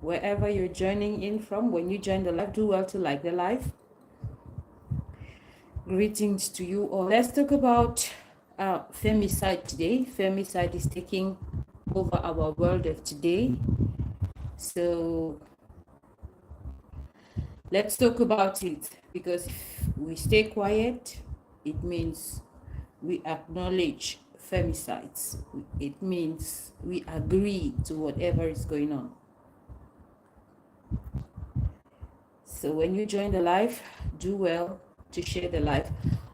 wherever you're joining in from. When you join the live, do well to like the live. Greetings to you all. Let's talk about femicide today. Femicide is taking over our world of today. So let's talk about it, because if we stay quiet, it means we acknowledge femicides. It means we agree to whatever is going on. So when you join the live, do well to share the live.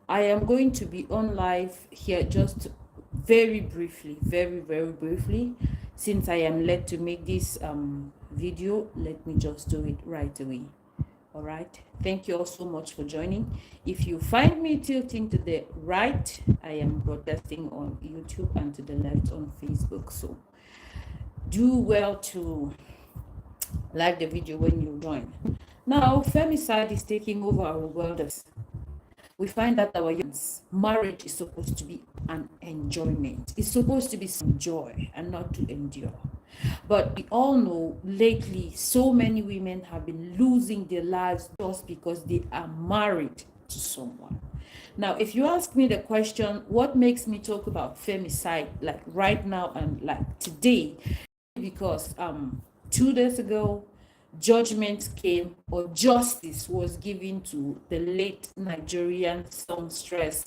I am going to be on live here just very briefly, very briefly. Since I am led to make this video, let me just do it right away. All right, thank you all so much for joining. If you find me tilting to the right, I am broadcasting on YouTube, and to the left on Facebook. So do well to like the video when you join. Now, femicide is taking over our world. We find that our marriage is supposed to be an enjoyment. It's supposed to be some joy and not to endure. But we all know lately so many women have been losing their lives just because they are married to someone. Now, if you ask me the question, what makes me talk about femicide like right now and like today, because 2 days ago, judgment came, or justice was given to the late Nigerian songstress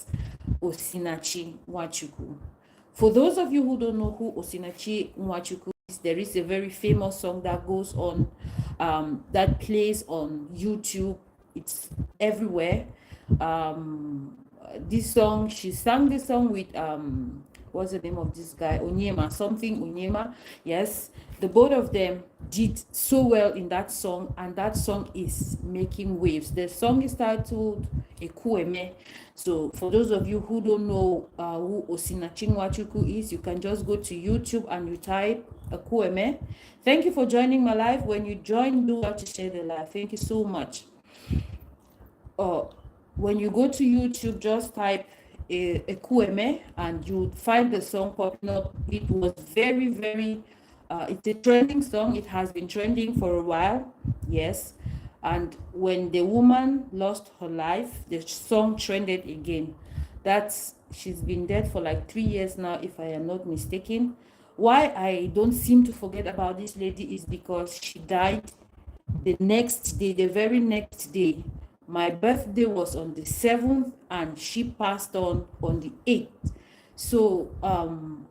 Osinachi Nwachukwu. For those of you who don't know who Osinachi Nwachukwu is, there is a very famous song that goes on, that plays on YouTube. It's everywhere. This song, she sang this song with what's the name of this guy? Onyema. Yes, the both of them did so well in that song, and that song is making waves. The song is titled Ekueme. So for those of you who don't know who Osinachi Nwachukwu is, you can just go to YouTube and you type Ekueme. Thank you for joining my live. When you join, do well to share the live. Thank you so much. When you go to YouTube, just type Ekueme and you find the song popping up. It was very it's a trending song. It has been trending for a while, yes. And when the woman lost her life, the song trended again. She's been dead for like 3 years now, if I am not mistaken. Why I don't seem to forget about this lady is because she died the next day, the very next day. My birthday was on the 7th and she passed on the 8th. So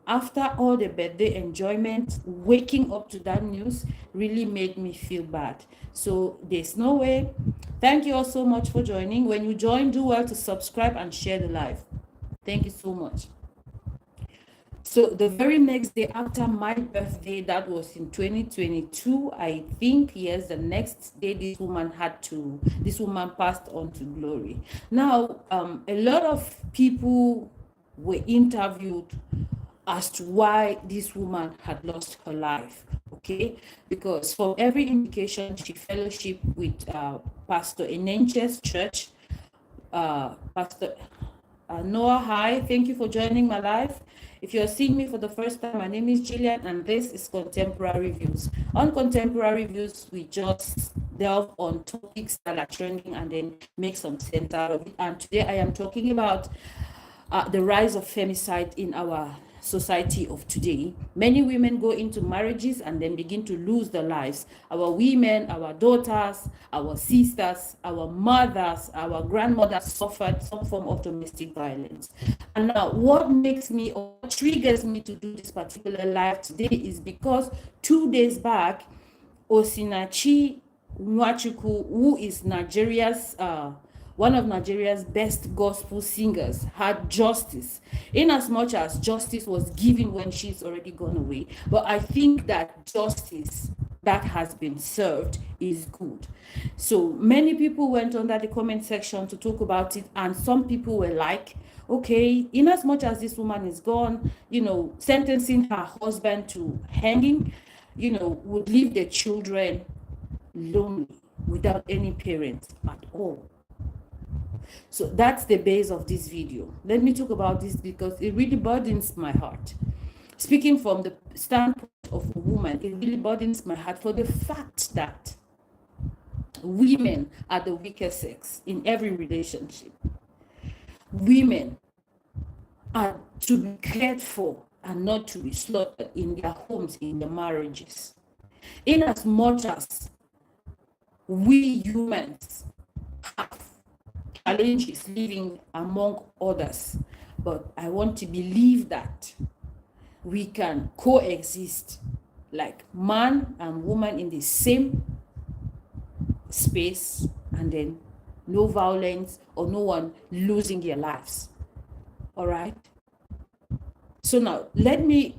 after all the birthday enjoyment, waking up to that news really made me feel bad. So there's no way. Thank you all so much for joining. When you join, do well to subscribe and share the live. Thank you so much. So the very next day after my birthday, that was in 2022, I think, yes, the next day this woman passed on to glory. Now, a lot of people were interviewed as to why this woman had lost her life, okay? Because from every indication, she fellowship with Pastor Enenche's church. Pastor Noah, hi, thank you for joining my live. If you're seeing me for the first time, my name is Jillian, and this is Contemporary Views. On Contemporary Views, we just delve on topics that are trending and then make some sense out of it. And today I am talking about the rise of femicide in our society of today. Many women go into marriages and then begin to lose their lives. Our women, our daughters, our sisters, our mothers, our grandmothers suffered some form of domestic violence. And now what makes me or triggers me to do this particular live today is because 2 days back, Osinachi Nwachukwu, who is Nigeria's one of Nigeria's best gospel singers, had justice, in as much as justice was given when she's already gone away. But I think that justice that has been served is good. So many people went under the comment section to talk about it, and some people were like, okay, in as much as this woman is gone, sentencing her husband to hanging, would leave the children lonely without any parents at all. So that's the base of this video. Let me talk about this because it really burdens my heart. Speaking from the standpoint of a woman, it really burdens my heart for the fact that women are the weaker sex in every relationship. Women are to be cared for and not to be slaughtered in their homes, in their marriages. In as much as we humans have challenges living among others, but I want to believe that we can coexist like man and woman in the same space, and then no violence or no one losing their lives. All right. So now let me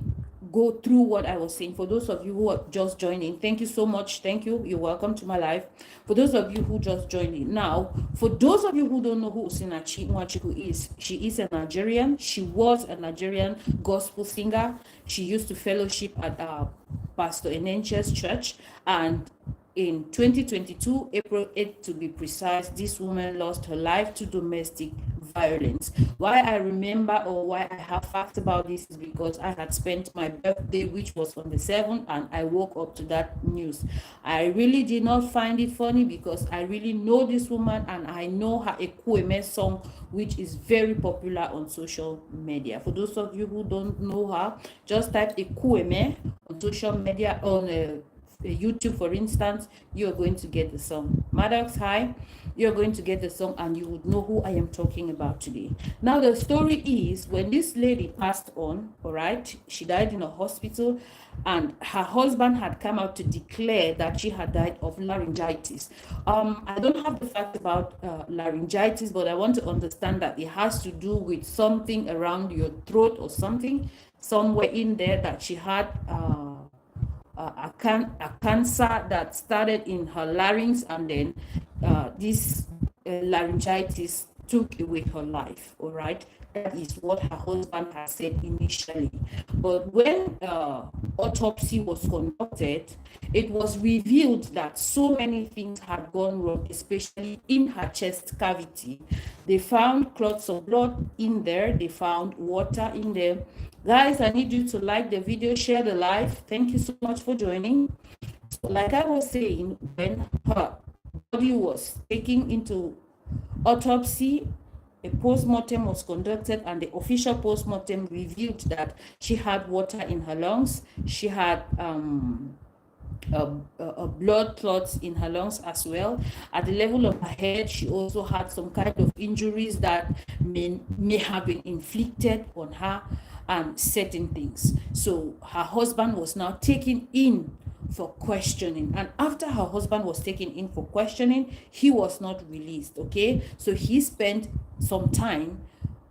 go through what I was saying. For those of you who are just joining, thank you so much. Thank you. You're welcome to my live. For those of you who just joined in now, for those of you who don't know who Osinachi Nwachukwu is, she is a Nigerian. She was a Nigerian gospel singer. She used to fellowship at Pastor Enenche's church, and in 2022, April 8th to be precise, this woman lost her life to domestic violence. Why I remember, or why I have facts about this, is because I had spent my birthday, which was on the 7th, and I woke up to that news. I really did not find it funny because I really know this woman, and I know her Ekueme song, which is very popular on social media. For those of you who don't know her, just type Ekueme on social media, on YouTube, for instance, you're going to get the song. Maddox, hi. You're going to get the song, and you would know who I am talking about today. Now, the story is, when this lady passed on, all right, she died in a hospital, and her husband had come out to declare that she had died of laryngitis. I don't have the fact about laryngitis, but I want to understand that it has to do with something around your throat or something, somewhere in there, that she had a cancer that started in her larynx, and then this laryngitis took away her life. All right, that is what her husband had said initially. But when autopsy was conducted, it was revealed that so many things had gone wrong, especially in her chest cavity. They found clots of blood in there. They found water in there. Guys, I need you to like the video, share the live. Thank you so much for joining. So, like I was saying, when her body was taken into autopsy, a post-mortem was conducted, and the official post-mortem revealed that she had water in her lungs. She had blood clots in her lungs as well. At the level of her head, she also had some kind of injuries that may have been inflicted on her, and certain things. So her husband was now taken in for questioning, and after her husband was taken in for questioning, he was not released. Okay, so he spent some time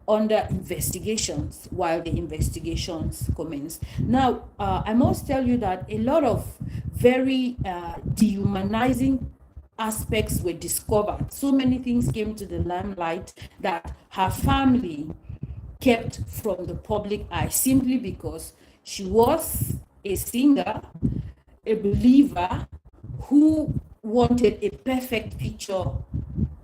under investigations while the investigations commenced. Now, I must tell you that a lot of very dehumanizing aspects were discovered. So many things came to the limelight that her family kept from the public eye, simply because she was a singer, a believer, who wanted a perfect picture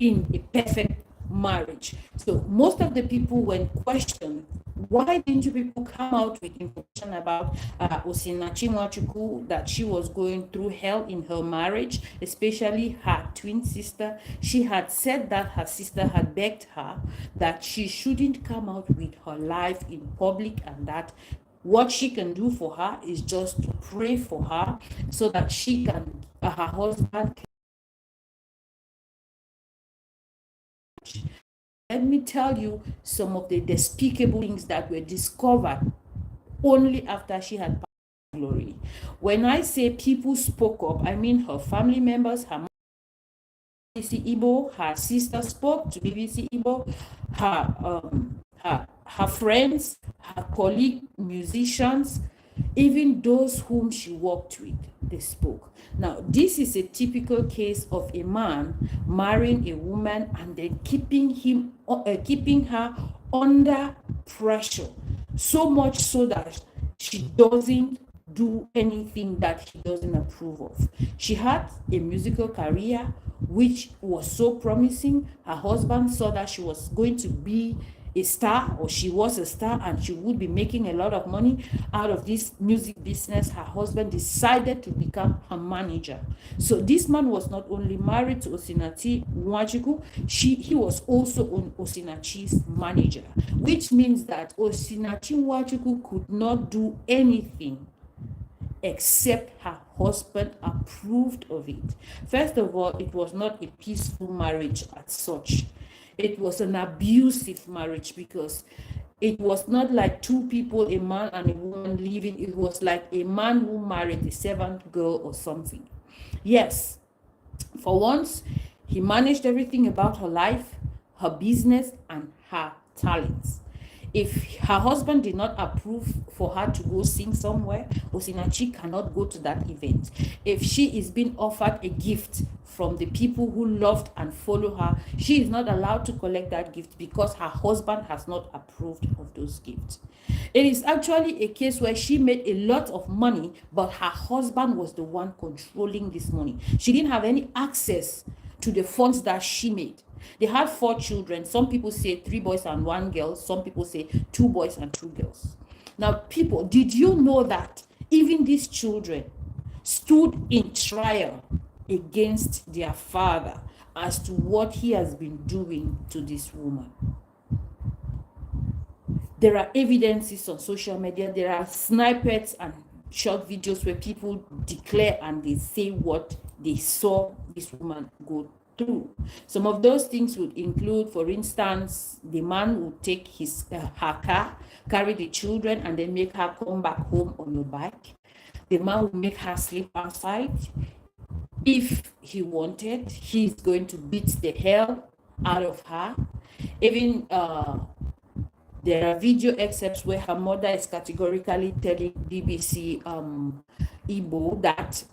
in a perfect marriage. So most of the people, when questioned, why didn't you people come out with information about Osinachi Nwachukwu, that she was going through hell in her marriage, especially her twin sister? She had said that her sister had begged her that she shouldn't come out with her life in public, and that what she can do for her is just to pray for her so that she can, her husband can. Let me tell you some of the despicable things that were discovered only after she had passed glory. When I say people spoke up, I mean her family members, her BBC Igbo, her sister spoke to BBC Igbo, her friends, her colleague musicians, even those whom she worked with, they spoke. Now, this is a typical case of a man marrying a woman and then keeping her under pressure, so much so that she doesn't do anything that he doesn't approve of. She had a musical career which was so promising. Her husband saw that she was going to be a star, or she was a star, and she would be making a lot of money out of this music business. Her husband decided to become her manager. So this man was not only married to Osinachi Nwachukwu, he was also Osinachi's manager, which means that Osinachi Nwachukwu could not do anything except her husband approved of it. First of all, it was not a peaceful marriage as such. It was an abusive marriage, because it was not like two people, a man and a woman, living. It was like a man who married a servant girl or something. Yes, for once, he managed everything about her life, her business, and her talents. If her husband did not approve for her to go sing somewhere, Osinachi cannot go to that event. If she is being offered a gift from the people who loved and follow her, she is not allowed to collect that gift because her husband has not approved of those gifts. It is actually a case where she made a lot of money, but her husband was the one controlling this money. She didn't have any access to the funds that she made. They had 4 children. Some people say 3 boys and 1 girl. Some people say 2 boys and 2 girls. Now, people, did you know that even these children stood in trial against their father as to what he has been doing to this woman? There are evidences on social media. There are snippets and short videos where people declare and they say what they saw this woman go through. Some of those things would include, for instance, the man would take her car, carry the children, and then make her come back home on a bike. The man would make her sleep outside. If he wanted, he's going to beat the hell out of her. Even there are video excerpts where her mother is categorically telling BBC Igbo that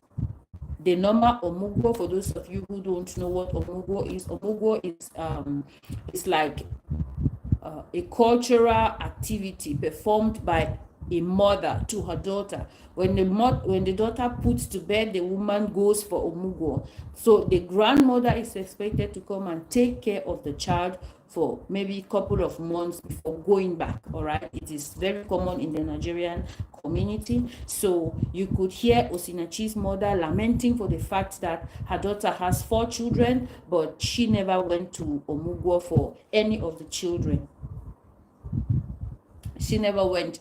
the normal omugwo, for those of you who don't know what omugwo is like a cultural activity performed by a mother to her daughter. When the daughter puts to bed, the woman goes for omugwo. So the grandmother is expected to come and take care of the child for maybe a couple of months before going back. All right, it is very common in the Nigerian community. So you could hear Osinachi's mother lamenting for the fact that her daughter has 4 children, but she never went to omugwo for any of the children. She never went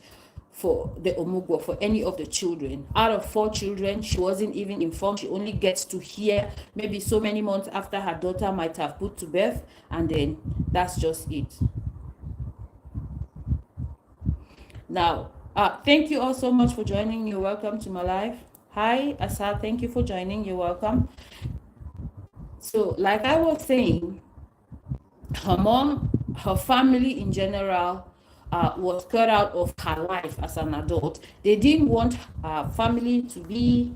for the omugwo for any of the children. Out of 4 children, she wasn't even informed. She only gets to hear maybe so many months after her daughter might have put to birth, and then that's just it. Now, thank you all so much for joining. You're welcome to my live. Hi, Asa, thank you for joining. You're welcome. So, like I was saying, her mom, her family in general, was cut out of her life as an adult. They didn't want her family to be,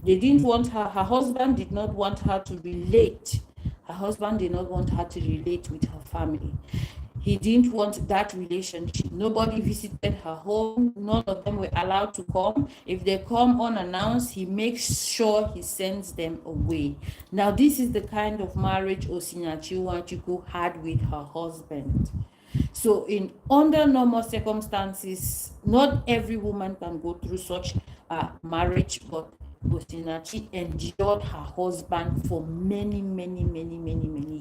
they didn't want her husband did not want her to relate. Her husband did not want her to relate with her family. He didn't want that relationship. Nobody visited her home. None of them were allowed to come. If they come unannounced, he makes sure he sends them away. Now, this is the kind of marriage Osinachi Nwachukwu had with her husband. So under normal circumstances, not every woman can go through such a marriage, but Osinachi endured her husband for many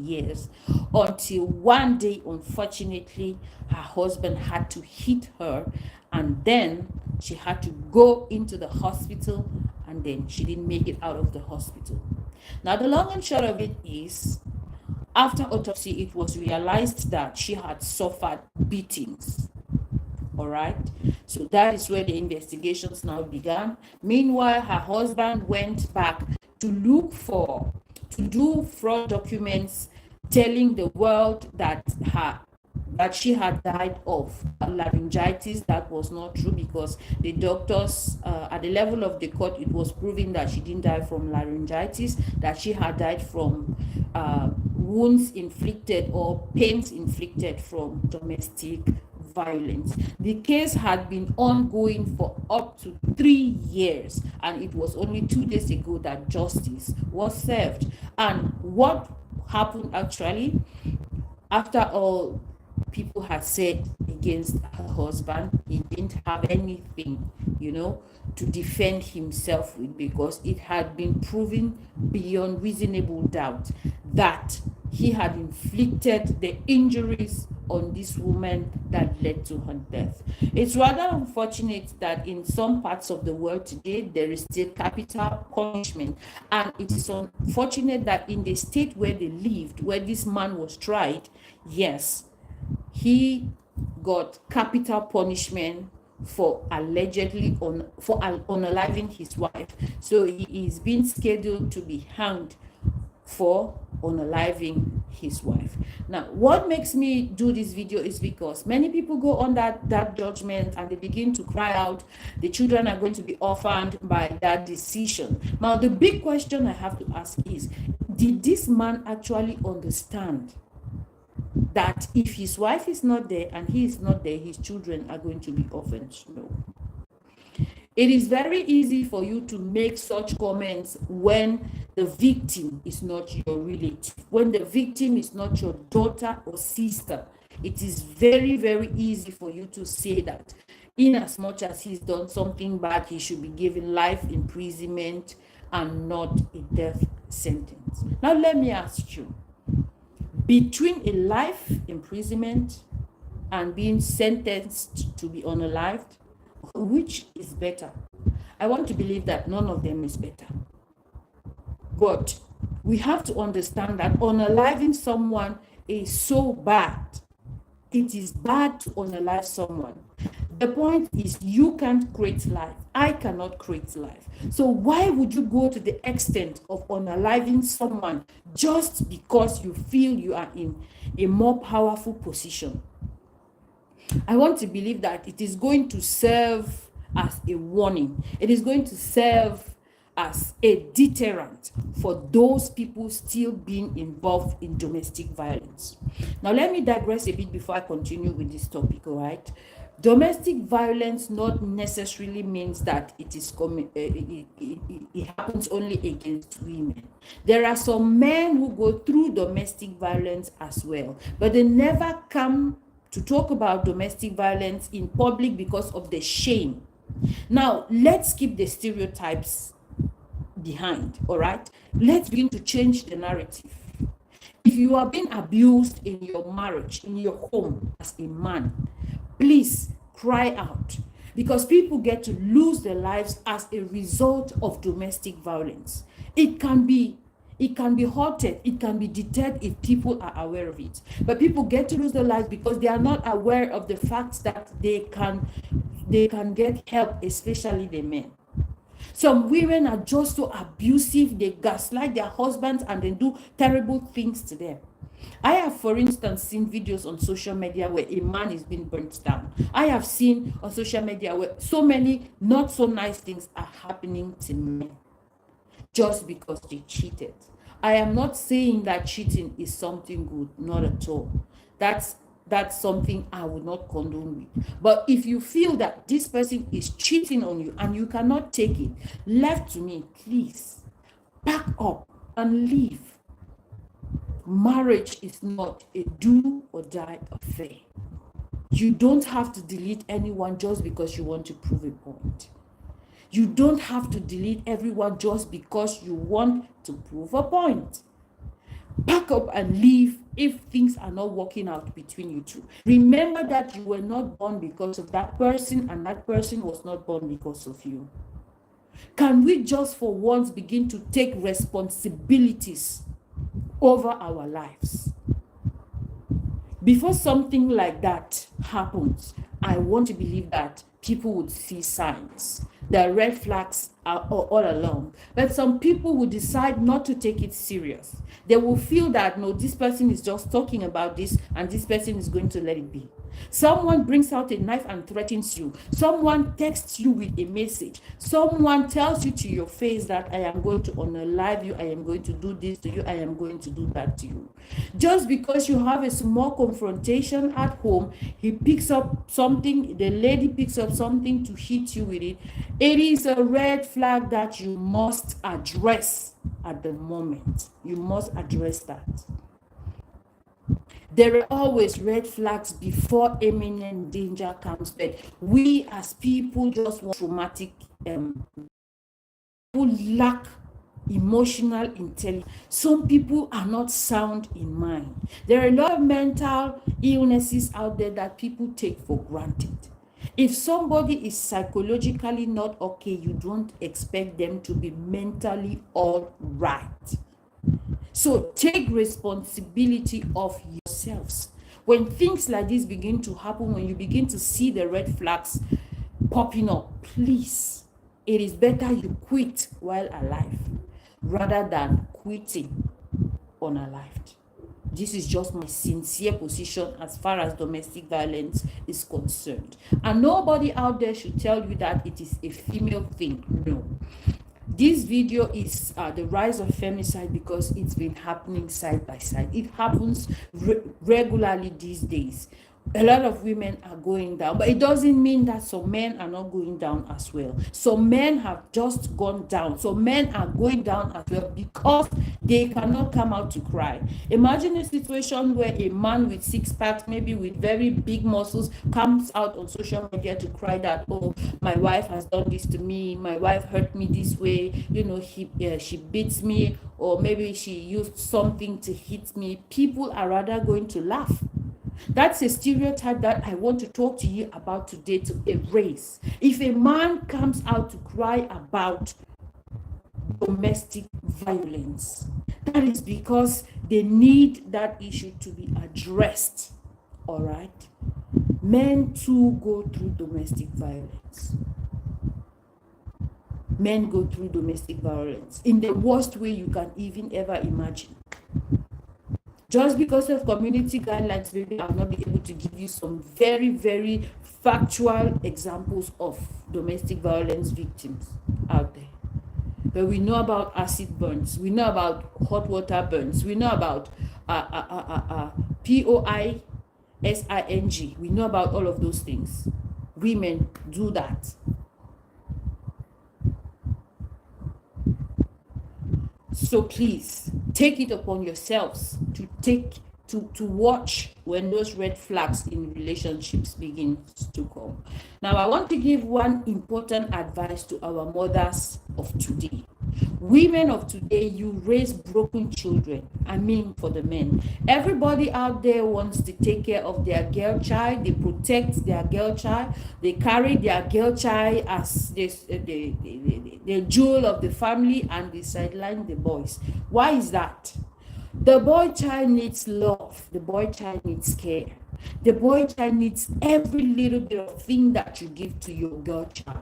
years, until one day, unfortunately, her husband had to hit her, and then she had to go into the hospital, and then she didn't make it out of the hospital. Now, the long and short of it is, after autopsy, it was realized that she had suffered beatings. All right. So that is where the investigations now began. Meanwhile, her husband went back to do fraud documents telling the world that she had died of laryngitis. That was not true, because the doctors at the level of the court, it was proven that she didn't die from laryngitis, that she had died from wounds inflicted or pains inflicted from domestic violence. The case had been ongoing for up to 3 years, and it was only 2 days ago that justice was served. And what happened actually, after all people had said against her husband. He didn't have anything, to defend himself with, because it had been proven beyond reasonable doubt that he had inflicted the injuries on this woman that led to her death. It's rather unfortunate that in some parts of the world today, there is still capital punishment. And it is unfortunate that in the state where they lived, where this man was tried, yes, he got capital punishment for allegedly unaliving his wife. So he is being scheduled to be hanged for unaliving his wife. Now, what makes me do this video is because many people go on that judgment and they begin to cry out, the children are going to be orphaned by that decision. Now, the big question I have to ask is, did this man actually understand that if his wife is not there and he is not there, his children are going to be orphans? No. It is very easy for you to make such comments when the victim is not your relative, when the victim is not your daughter or sister. It is very, very easy for you to say that. In as much as he's done something bad, he should be given life imprisonment and not a death sentence. Now, let me ask you, between a life imprisonment and being sentenced to be unalived, which is better? I want to believe that none of them is better. But we have to understand that unaliving someone is so bad. It is bad to unalive someone. The point is, you can't create life. I cannot create life. So why would you go to the extent of unaliving someone just because you feel you are in a more powerful position? I want to believe that it is going to serve as a warning. It is going to serve as a deterrent for those people still being involved in domestic violence. Now, let me digress a bit before I continue with this topic, all right? Domestic violence not necessarily means that it happens only against women. There are some men who go through domestic violence as well, but they never come to talk about domestic violence in public because of the shame. Now, let's keep the stereotypes behind, all right? Let's begin to change the narrative. If you are being abused in your marriage, in your home as a man, please cry out, because people get to lose their lives as a result of domestic violence. It can be halted, it can be deterred if people are aware of it. But people get to lose their lives because they are not aware of the fact that they can get help, especially the men. Some women are just so abusive, they gaslight their husbands and then do terrible things to them. I have, for instance, seen videos on social media where a man is being burnt down. I have seen on social media where so many not so nice things are happening to men just because they cheated. I am not saying that cheating is something good, not at all. That's something I would not condone with. But if you feel that this person is cheating on you and you cannot take it, left to me, please back up and leave. Marriage is not a do or die affair. You don't have to delete anyone just because you want to prove a point. You don't have to delete everyone just because you want to prove a point. Back up and leave if things are not working out between you two. Remember that you were not born because of that person, and that person was not born because of you. Can we just for once begin to take responsibilities over our lives? Before something like that happens, I want to believe that people would see signs. The red flags are all along. But some people will decide not to take it serious. They will feel that, no, this person is just talking about this and this person is going to let it be. Someone brings out a knife and threatens you. Someone texts you with a message. Someone tells you to your face that I am going to unalive you, I am going to do this to you, I am going to do that to you. Just because you have a small confrontation at home, he picks up something, the lady picks up something to hit you with it. It is a red flag that you must address at the moment. You must address that. There are always red flags before imminent danger comes, but we as people just want traumatic people lack emotional intelligence. Some people are not sound in mind. There are a lot of mental illnesses out there that people take for granted. If somebody is psychologically not okay, you don't expect them to be mentally all right. So take responsibility of yourselves. When things like this begin to happen, when you begin to see the red flags popping up, please, it is better you quit while alive rather than quitting unalived. This is just my sincere position as far as domestic violence is concerned. And nobody out there should tell you that it is a female thing. No. This video is the rise of femicide because it's been happening side by side. It happens regularly these days. A lot of women are going down, but it doesn't mean that some men are not going down as well. Some men have just gone down. Some men are going down as well because they cannot come out to cry. Imagine a situation where a man with six packs, maybe with very big muscles, comes out on social media to cry that, oh, my wife has done this to me, my wife hurt me this way, you know, she beats me, or maybe she used something to hit me. People are rather going to laugh. That's a stereotype that I want to talk to you about today to erase. If a man comes out to cry about domestic violence, that is because they need that issue to be addressed. All right? Men too go through domestic violence. Men go through domestic violence in the worst way you can even ever imagine. Just because of community guidelines, maybe I'll not be able to give you some very, very factual examples of domestic violence victims out there. But we know about acid burns. We know about hot water burns. We know about POISING. We know about all of those things. Women do that. So please take it upon yourselves to watch when those red flags in relationships begin to come. Now, I want to give one important advice to our mothers of today. Women of today, you raise broken children. I mean, for the men. Everybody out there wants to take care of their girl child. They protect their girl child. They carry their girl child as the jewel of the family, and they sideline the boys. Why is that? The boy child needs love. The boy child needs care. The boy child needs every little bit of thing that you give to your girl child.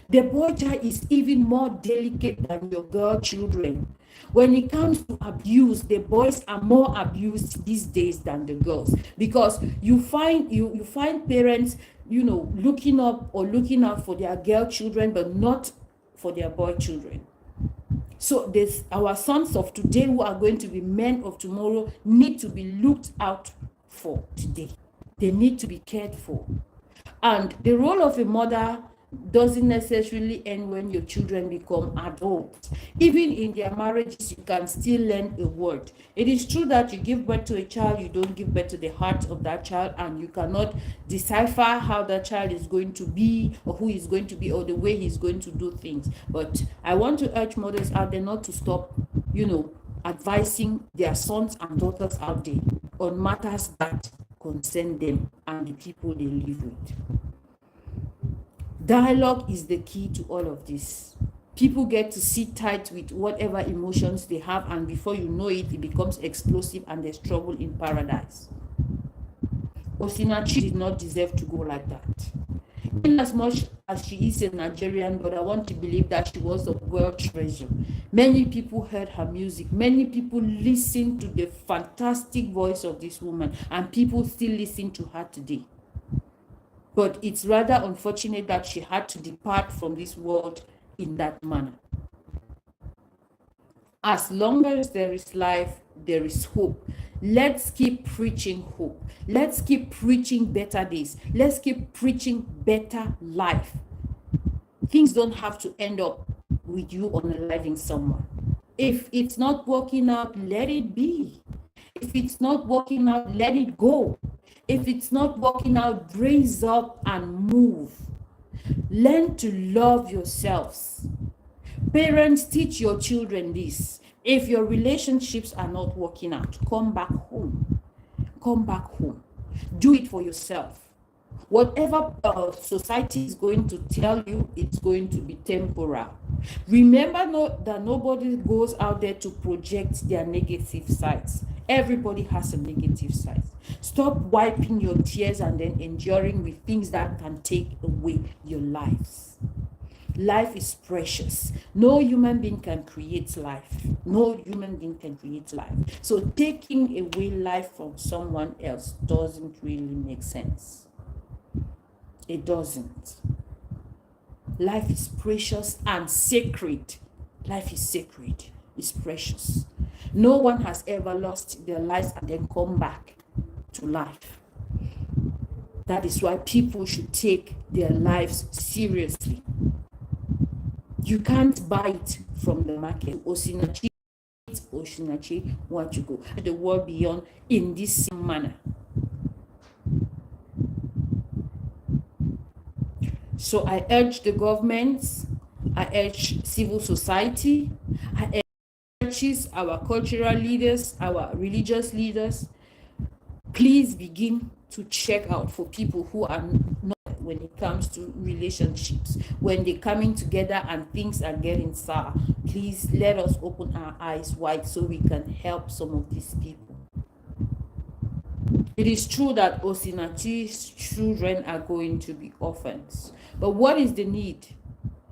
The boy child is even more delicate than your girl children. When it comes to abuse, the boys are more abused these days than the girls, because you find parents, you know, looking up or looking out for their girl children, but not for their boy children. So our sons of today, who are going to be men of tomorrow, need to be looked out for today. They need to be cared for. And the role of a mother doesn't necessarily end when your children become adults. Even in their marriages, you can still learn a word. It is true that you give birth to a child, you don't give birth to the heart of that child, and you cannot decipher how that child is going to be, or who he's going to be, or the way he's going to do things. But I want to urge mothers out there not to stop, you know, advising their sons and daughters out there on matters that concern them and the people they live with. Dialogue is the key to all of this. People get to sit tight with whatever emotions they have, and before you know it, it becomes explosive and there's trouble in paradise. Osinachi did not deserve to go like that. In as much as she is a Nigerian, but I want to believe that she was a world treasure. Many people heard her music. Many people listened to the fantastic voice of this woman, and people still listen to her today. But it's rather unfortunate that she had to depart from this world in that manner. As long as there is life, there is hope. Let's keep preaching hope. Let's keep preaching better days. Let's keep preaching better life. Things don't have to end up with you unaliving someone. If it's not working out, let it be. If it's not working out, let it go. If it's not working out, brace up and move. Learn to love yourselves. Parents, teach your children this. If your relationships are not working out, come back home. Come back home. Do it for yourself. Whatever society is going to tell you, it's going to be temporal. Remember that nobody goes out there to project their negative sides. Everybody has a negative side. Stop wiping your tears and then enduring with things that can take away your lives. Life is precious. No human being can create life. No human being can create life. So taking away life from someone else doesn't really make sense. It doesn't. Life is precious and sacred. Life is sacred. It's precious. No one has ever lost their lives and then come back to life. That is why people should take their lives seriously. You can't buy it from the market. Osinachi, Nwachukwu, the world beyond in this same manner. So I urge the governments, I urge civil society, I urge churches, our cultural leaders, our religious leaders, please begin to check out for people who are not when it comes to relationships. When they're coming together and things are getting sour, please let us open our eyes wide so we can help some of these people. It is true that Osinachi's children are going to be orphans. But what is the need?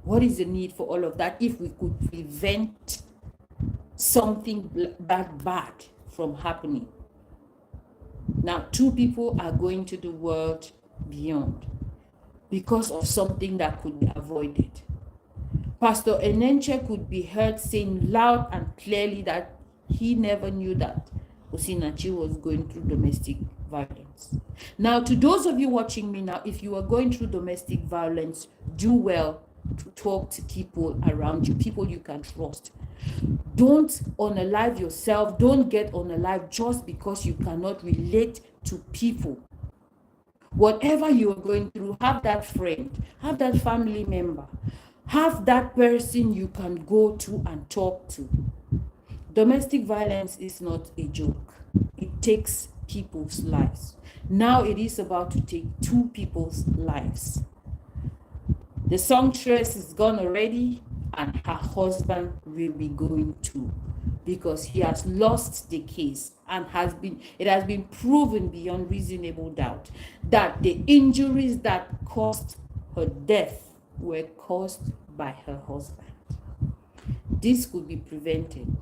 What is the need for all of that if we could prevent something that bad from happening? Now, 2 people are going to the world beyond because of something that could be avoided. Pastor Enenche could be heard saying loud and clearly that he never knew that Osinachi was going through domestic violence. Now, to those of you watching me now, if you are going through domestic violence, do well to talk to people around you, people you can trust. Don't unalive yourself. Don't get unalive just because you cannot relate to people. Whatever you are going through, have that friend, have that family member, have that person you can go to and talk to. Domestic violence is not a joke. It takes people's lives. Now it is about to take 2 people's lives. The songstress is gone already, and her husband will be going too, because he has lost the case and it has been proven beyond reasonable doubt that the injuries that caused her death were caused by her husband. This could be prevented,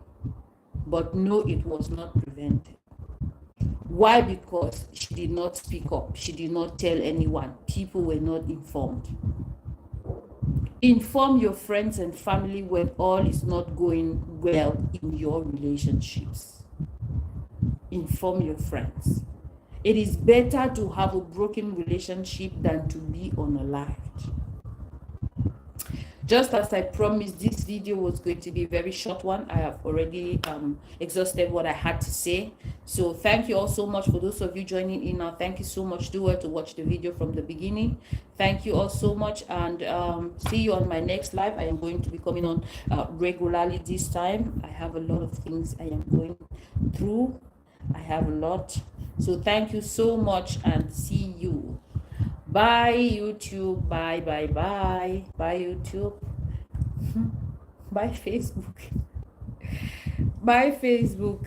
but no, it was not prevented. Why? Because she did not speak up. She did not tell anyone. People were not informed. Inform your friends and family when all is not going well in your relationships. Inform your friends. It is better to have a broken relationship than to be unalived. Just as I promised, this video was going to be a very short one. I have already exhausted what I had to say. So thank you all so much for those of you joining in now. Thank you so much. Do well to watch the video from the beginning. Thank you all so much, and see you on my next live. I am going to be coming on regularly this time. I have a lot of things I am going through. I have a lot. So thank you so much, and see you. Bye YouTube. Bye. Bye YouTube. Bye Facebook. Bye Facebook.